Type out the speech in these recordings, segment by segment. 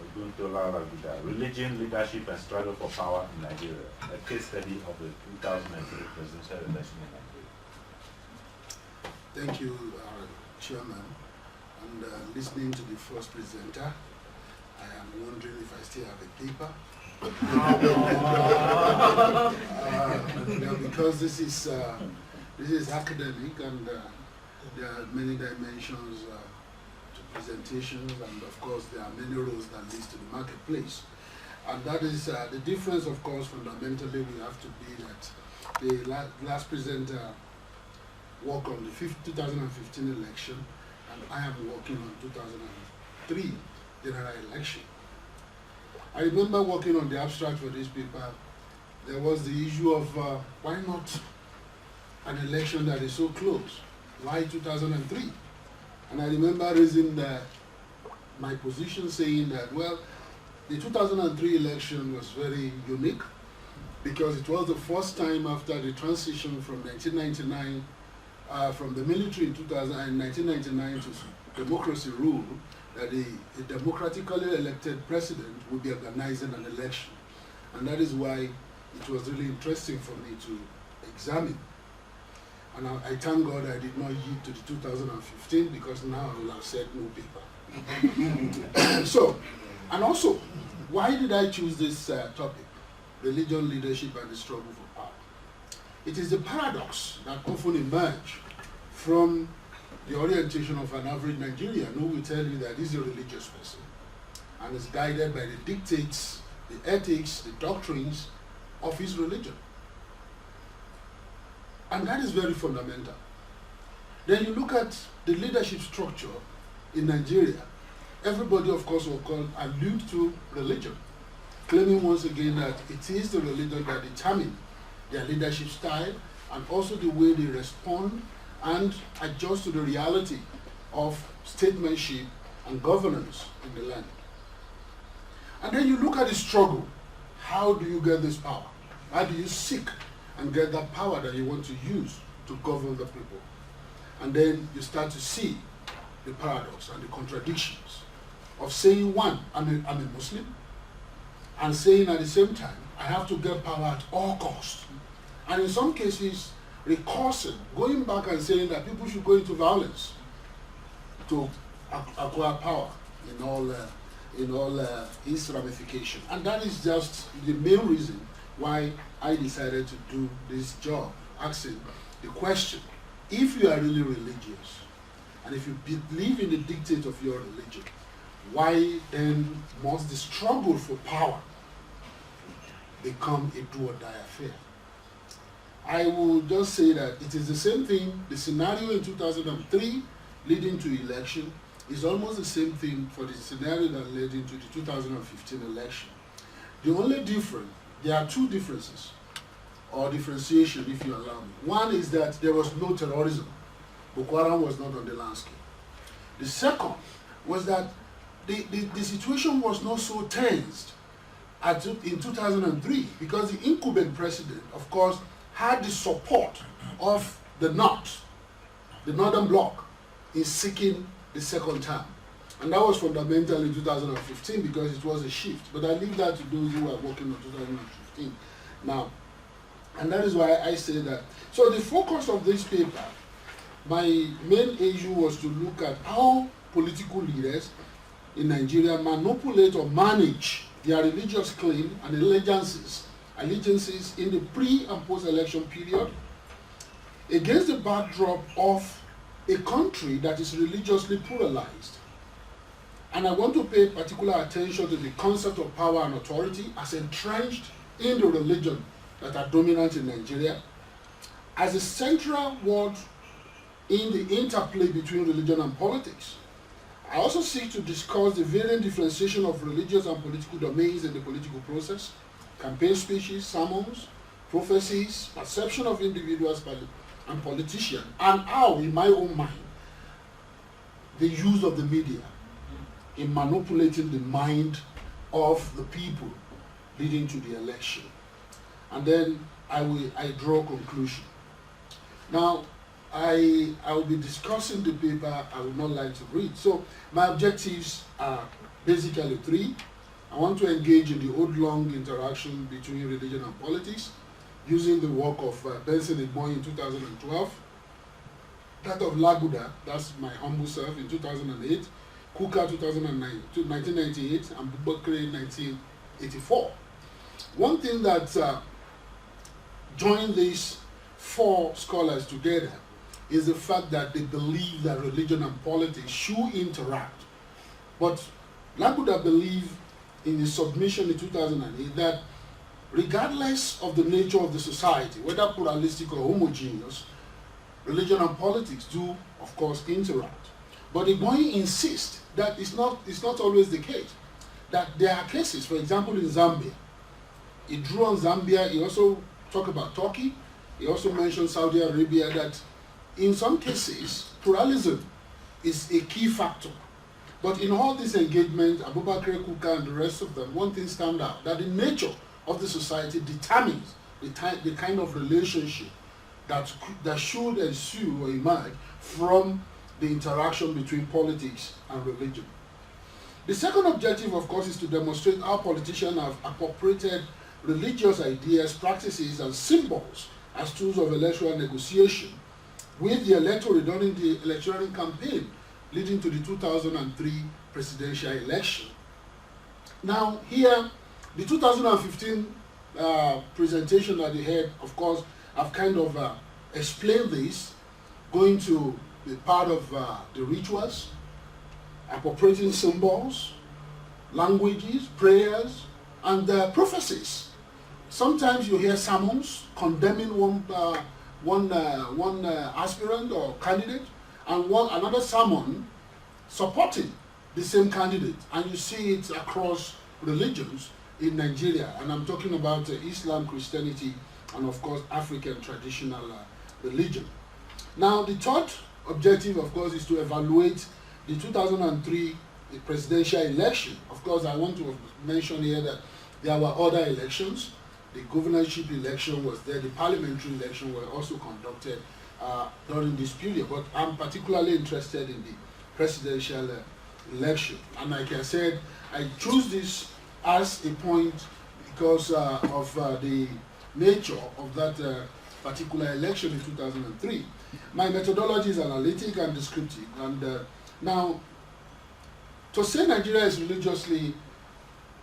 Oguntola, Laguda. Religion, leadership, and struggle for power in Nigeria. A case study of the 2003 presidential election in Nigeria. Thank you, Chairman. And listening to the first presenter, I am wondering if I still have a paper. Because this is academic, and there are many dimensions to presentations, and of course there are many roles that lead to the marketplace. And that is the difference, of course, fundamentally we have to be that the last presenter worked on the 2015 election, and I am working on 2003 general election. I remember working on the abstract for this paper. There was the issue of why not an election that is so close? Why 2003? And I remember raising my position, saying that, well, the 2003 election was very unique because it was the first time after the transition from 1999, from the military in 1999 to democracy rule, that a democratically elected president would be organizing an election. And that is why it was really interesting for me to examine. And I thank God I did not yield to the 2015, because now I will have said no paper. So, and also, why did I choose this topic? Religion, leadership, and the struggle for power. It is the paradox that often emerge from the orientation of an average Nigerian who will tell you that he's a religious person and is guided by the dictates, the ethics, the doctrines of his religion. And that is very fundamental. Then you look at the leadership structure in Nigeria. Everybody, of course, will allude to religion, claiming once again that it is the religion that determines their leadership style and also the way they respond and adjust to the reality of statesmanship and governance in the land. And then you look at the struggle. How do you get this power? How do you seek and get that power that you want to use to govern the people? And then you start to see the paradox and the contradictions of saying, one, I'm a Muslim, and saying at the same time, I have to get power at all costs. And in some cases, recursing, going back and saying that people should go into violence to acquire power in all its ramifications. And that is just the main reason why I decided to do this job, asking the question, if you are really religious, and if you believe in the dictate of your religion, why then must the struggle for power become a do or die affair? I will just say that it is the same thing. The scenario in 2003 leading to election is almost the same thing for the scenario that led into the 2015 election. The only difference, there are two differences, or differentiation if you allow me. One is that there was no terrorism. Boko Haram was not on the landscape. The second was that the situation was not so tensed in 2003, because the incumbent president, of course, had the support of the North, the Northern Bloc, in seeking the second term. And that was fundamental in 2015 because it was a shift. But I leave that to those who are working on 2015 now. And that is why I say that. So the focus of this paper, my main issue was to look at how political leaders in Nigeria manipulate or manage their religious claim and allegiances in the pre- and post-election period against the backdrop of a country that is religiously pluralized. And I want to pay particular attention to the concept of power and authority as entrenched in the religion that are dominant in Nigeria as a central word in the interplay between religion and politics. I also seek to discuss the varying differentiation of religious and political domains in the political process, campaign speeches, sermons, prophecies, perception of individuals and politicians, and how, in my own mind, the use of the media in manipulating the mind of the people leading to the election. And then I draw a conclusion. Now, I will be discussing the paper I would not like to read. So my objectives are basically three. I want to engage in the old-long interaction between religion and politics using the work of Benson Igboin in 2012, that of Laguda, that's my humble self, in 2008, Kuka 1998, and Bubakre in 1984. One thing that joined these four scholars together is the fact that they believe that religion and politics should interact. But Laguda believed in his submission in 2008 that regardless of the nature of the society, whether pluralistic or homogeneous, religion and politics do, of course, interact. But Igboin insists that it's not always the case. That there are cases, for example, in Zambia. He drew on Zambia, he also talked about Turkey, he also mentioned Saudi Arabia, that in some cases, pluralism is a key factor. But in all this engagement, Abubakar, Kuka, and the rest of them, one thing stands out, that the nature of the society determines the kind of relationship that should ensue or emerge from the interaction between politics and religion. The second objective, of course, is to demonstrate how politicians have appropriated religious ideas, practices, and symbols as tools of electoral negotiation with the electorate during the electoral campaign leading to the 2003 presidential election. Now, here, the 2015 presentation that you heard, of course, I've kind of explained this, going to the part of the rituals, appropriating symbols, languages, prayers, and prophecies. Sometimes you hear sermons condemning one aspirant or candidate, and another sermon supporting the same candidate, and you see it across religions in Nigeria, and I'm talking about Islam, Christianity, and of course African traditional religion. Now, the third objective, of course, is to evaluate the 2003 presidential election. Of course, I want to mention here that there were other elections. The governorship election was there, the parliamentary election were also conducted during this period, but I'm particularly interested in the presidential election. And like I said, I choose this as a point because of the nature of that particular election in 2003. My methodology is analytic and descriptive. And now, to say Nigeria is religiously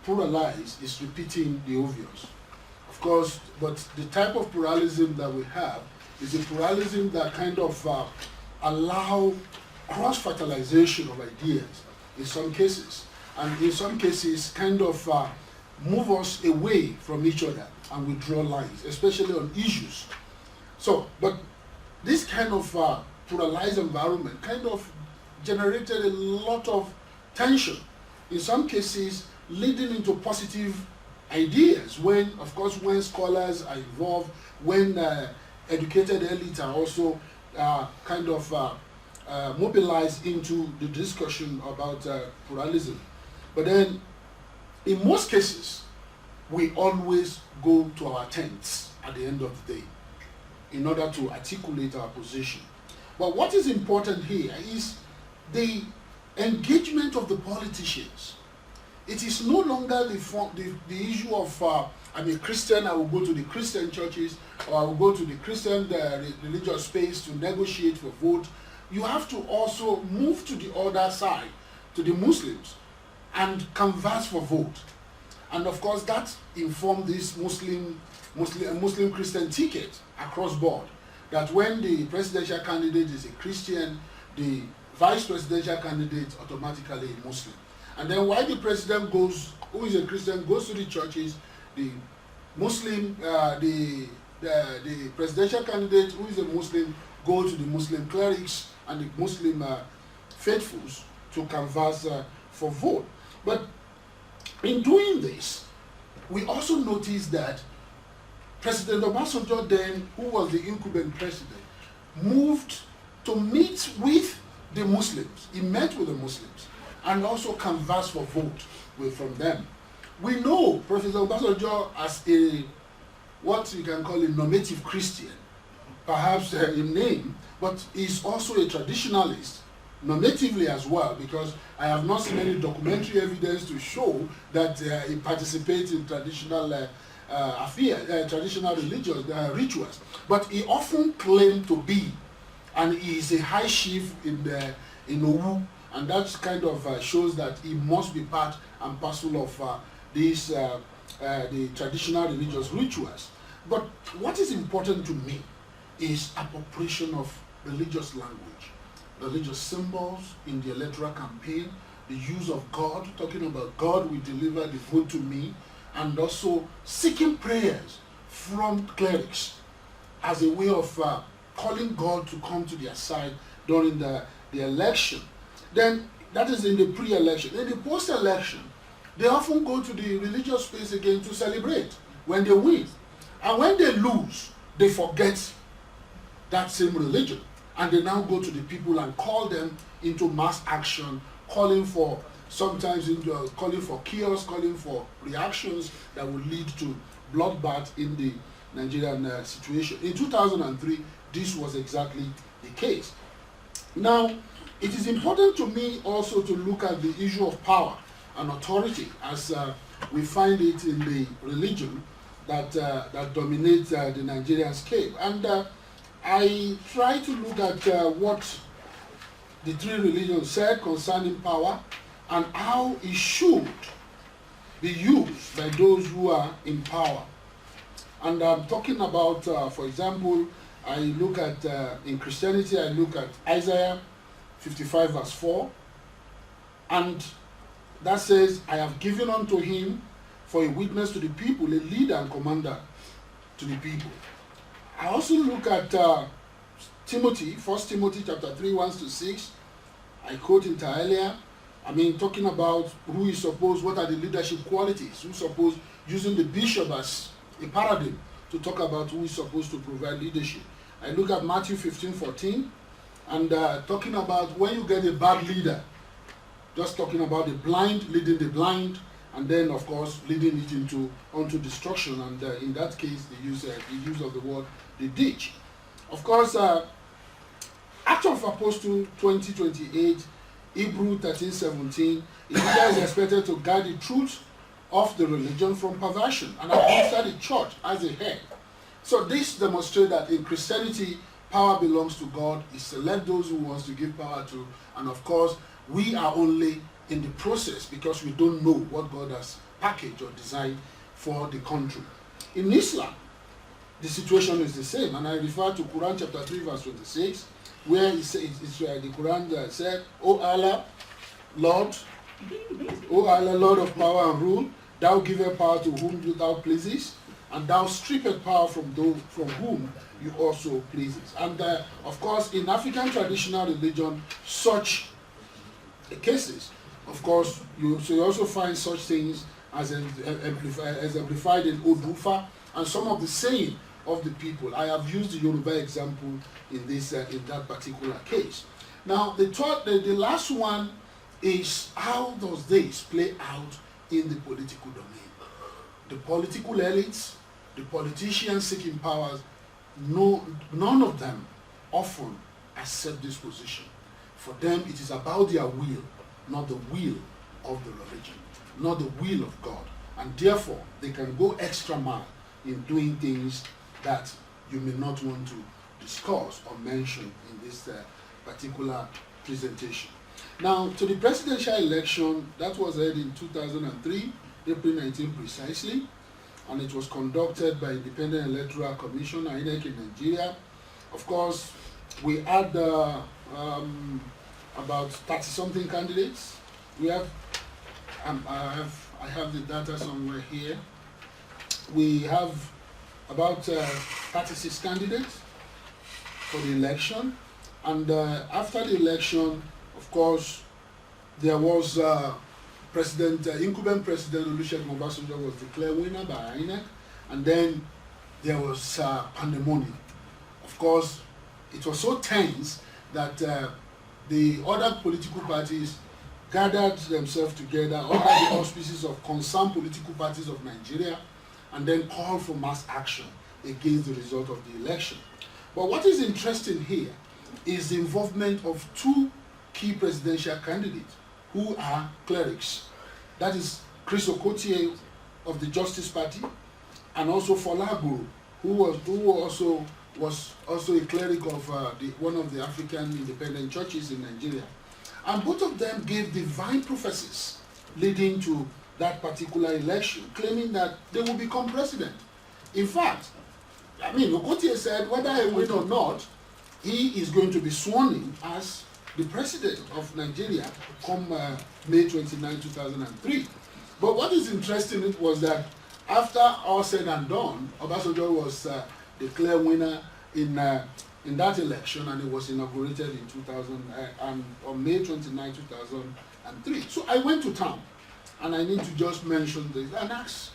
pluralized is repeating the obvious. Of course, but the type of pluralism that we have is a pluralism that kind of allow cross-fertilization of ideas in some cases, and in some cases kind of move us away from each other and we draw lines, especially on issues. So, but this kind of pluralized environment kind of generated a lot of tension, in some cases leading into positive ideas when, of course, when scholars are involved, when educated elites are also kind of mobilized into the discussion about pluralism. But then, in most cases, we always go to our tents at the end of the day in order to articulate our position. But what is important here is the engagement of the politicians. It is no longer the issue of I'm a Christian, I will go to the Christian churches, or I will go to the Christian religious space to negotiate for vote. You have to also move to the other side, to the Muslims, and canvass for vote. And of course, that informed this Muslim Christian ticket across board. That when the presidential candidate is a Christian, the vice presidential candidate automatically a Muslim. And then while the president goes, who is a Christian, goes to the churches, the Muslim, the presidential candidate who is a Muslim goes to the Muslim clerics and the Muslim faithfuls to canvass for vote. But in doing this, we also noticed that President Obasanjo then, who was the incumbent president, moved to meet with the Muslims. He met with the Muslims and also canvassed for vote from them. We know President Obasanjo as a, what you can call a normative Christian, perhaps in name, but he's also a traditionalist, normatively as well, because I have not seen any documentary evidence to show that he participates in traditional traditional religious rituals. But he often claimed to be, and he is a high chief in Owu, and that kind of shows that he must be part and parcel of the traditional religious rituals. But what is important to me is appropriation of religious language, religious symbols in the electoral campaign, the use of God, talking about God will deliver the vote to me, and also seeking prayers from clerics as a way of calling God to come to their side during the election. Then that is in the pre-election. In the post-election, they often go to the religious space again to celebrate when they win. And when they lose, they forget that same religion. And they now go to the people and call them into mass action, calling for calling for chaos, calling for reactions that will lead to bloodbath in the Nigerian situation. In 2003, this was exactly the case. Now, it is important to me also to look at the issue of power and authority as we find it in the religion that dominates the Nigerian scape. And I try to look at what the three religions said concerning power and how it should be used by those who are in power. And I'm talking about, for example, I look at, in Christianity, I look at Isaiah 55 verse 4, and that says, I have given unto him for a witness to the people, a leader and commander to the people. I also look at Timothy, 1 Timothy chapter 3, 1-6. I quote it earlier. I mean, talking about who is supposed, what are the leadership qualities, who's supposed, using the bishop as a paradigm to talk about who is supposed to provide leadership. I look at Matthew 15:14, and talking about when you get a bad leader, just talking about the blind leading the blind, and then of course leading it onto destruction. And in that case, the use of the word the ditch. Of course, Acts of Apostles 20:28, Hebrew 13:17, it is expected to guide the truth of the religion from perversion and administer the church as a head. So this demonstrates that in Christianity, power belongs to God. He selects those who wants to give power to, and of course, we are only in the process because we don't know what God has packaged or designed for the country. In Islam, the situation is the same, and I refer to Quran chapter 3 verse 26, where it says, the Quran said, O Allah, Lord of power and rule, thou givest power to whom thou pleasest, and thou strippest power from those from whom you also pleases. And of course, in African traditional religion, such cases, of course, you also find such things as amplified in Odufa and some of the saying of the people. I have used the Yoruba example in that particular case. Now, the last one is how does this play out in the political domain? The political elites, the politicians seeking powers, none of them often accept this position. For them, it is about their will, not the will of the religion, not the will of God. And therefore, they can go extra mile in doing things that you may not want to discuss or mention in this particular presentation. Now, to the presidential election, that was held in 2003, April 19 precisely, and it was conducted by Independent Electoral Commission, INEC in Nigeria. Of course, we had about 30-something candidates. We have, I have the data somewhere here. We have about 36 candidates for the election, and after the election, of course, there was incumbent President Olusegun Obasanjo was declared winner by INEC, and then there was pandemonium. Of course, it was so tense that the other political parties gathered themselves together under the auspices of concerned political parties of Nigeria, and then called for mass action against the result of the election. But what is interesting here is the involvement of two key presidential candidates who are clerics. That is Chris Okotie of the Justice Party, and also Folagboro, who was also a cleric of one of the African independent churches in Nigeria. And both of them gave divine prophecies leading to that particular election, claiming that they will become president. In fact, I mean, Okotie said whether he win or not, he is going to be sworn in as the president of Nigeria come May 29, 2003. But what is interesting was that after all said and done, Obasanjo was declared winner in that election, and it was inaugurated in 2000 on May 29, 2003. So I went to town, and I need to just mention this and ask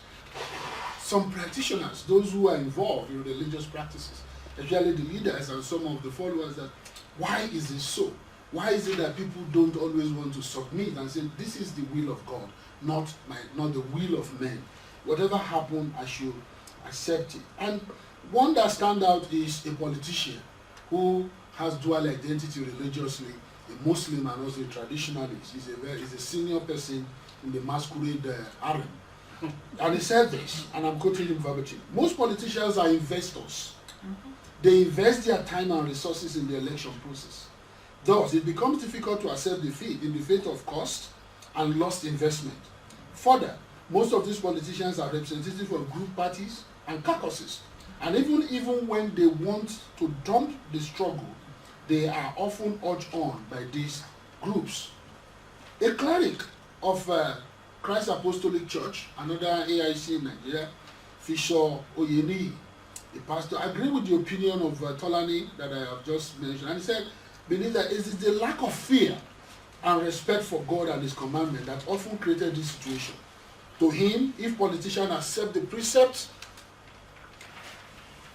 some practitioners, those who are involved in religious practices, especially the leaders and some of the followers, that why is this so? Why is it that people don't always want to submit and say, this is the will of God, not the will of men? Whatever happened, I should accept it. And one that stands out is a politician who has dual identity religiously, a Muslim and also a traditionalist. He's a senior person in the masquerade harem. And he said this, and I'm quoting him verbatim: most politicians are investors. They invest their time and resources in the election process. Thus, it becomes difficult to accept defeat in the face of cost and lost investment. Further, most of these politicians are representative of group parties and caucuses. And even when they want to dump the struggle, they are often urged on by these groups. A cleric of Christ Apostolic Church, another AIC in Nigeria, Fisher Oyeni, a pastor, agreed with the opinion of Tolani that I have just mentioned. And he said, believe that it is the lack of fear and respect for God and his commandment that often created this situation. To him, if politicians accept the precepts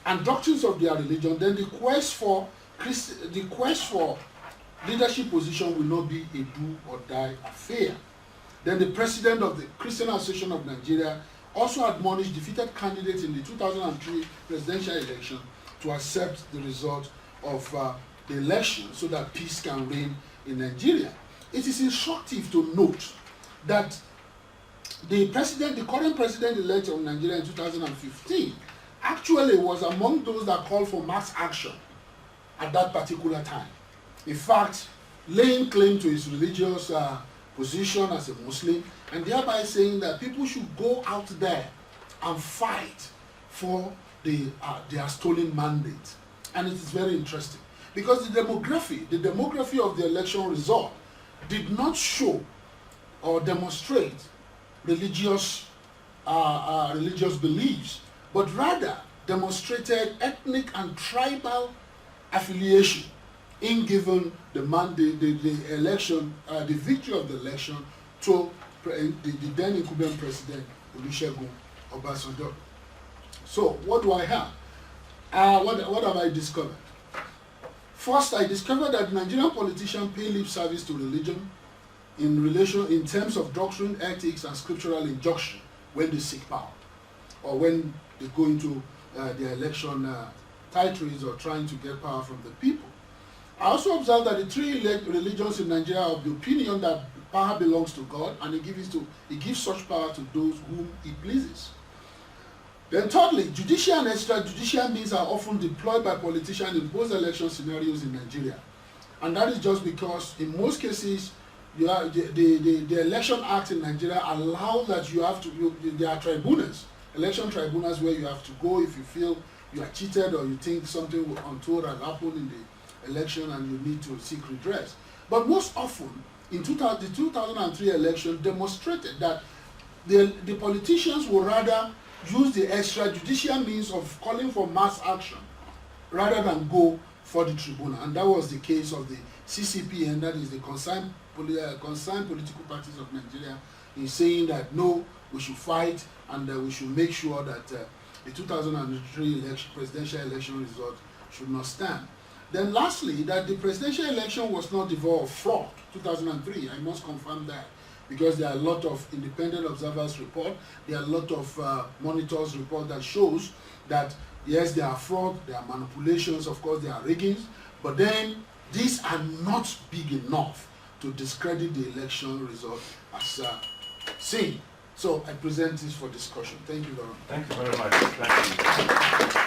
and doctrines of their religion, then the quest for leadership position will not be a do or die affair. Then the president of the Christian Association of Nigeria also admonished defeated candidates in the 2003 presidential election to accept the result of the election so that peace can reign in Nigeria. It is instructive to note that the current president-elect of Nigeria in 2015 actually was among those that called for mass action at that particular time. In fact, laying claim to his religious position as a Muslim, and thereby saying that people should go out there and fight for their stolen mandate. And it is very interesting because the demography of the election result did not show or demonstrate religious beliefs, but rather demonstrated ethnic and tribal affiliation in giving the mandate, the election, the victory of the election to the then incumbent president Olusegun Obasanjo. So what do I have? What have I discovered? First, I discovered that Nigerian politicians pay lip service to religion in terms of doctrine, ethics, and scriptural injunction when they seek power, or when they go into their election territories or trying to get power from the people. I also observed that the three religions in Nigeria are of the opinion that power belongs to God, and he gives such power to those whom he pleases. Then thirdly, judicial and extrajudicial means are often deployed by politicians in post-election scenarios in Nigeria. And that is just because in most cases, the Election Act in Nigeria allows that there are tribunals, election tribunals, where you have to go if you feel you are cheated or you think something untoward has happened in the election and you need to seek redress. But most often, in the 2003 election demonstrated that the politicians will rather use the extrajudicial means of calling for mass action rather than go for the tribunal. And that was the case of the CCPN, that is the concerned political parties of Nigeria, in saying that no, we should fight and we should make sure that the 2003 presidential election result should not stand. Then lastly, that the presidential election was not devoid of fraud, 2003, I must confirm that, because there are a lot of independent observers report, there are a lot of monitors report that shows that yes, there are fraud, there are manipulations, of course there are riggings, but then these are not big enough to discredit the election result as seen. So I present this for discussion. Thank you very much. Thank you very much. Thank you.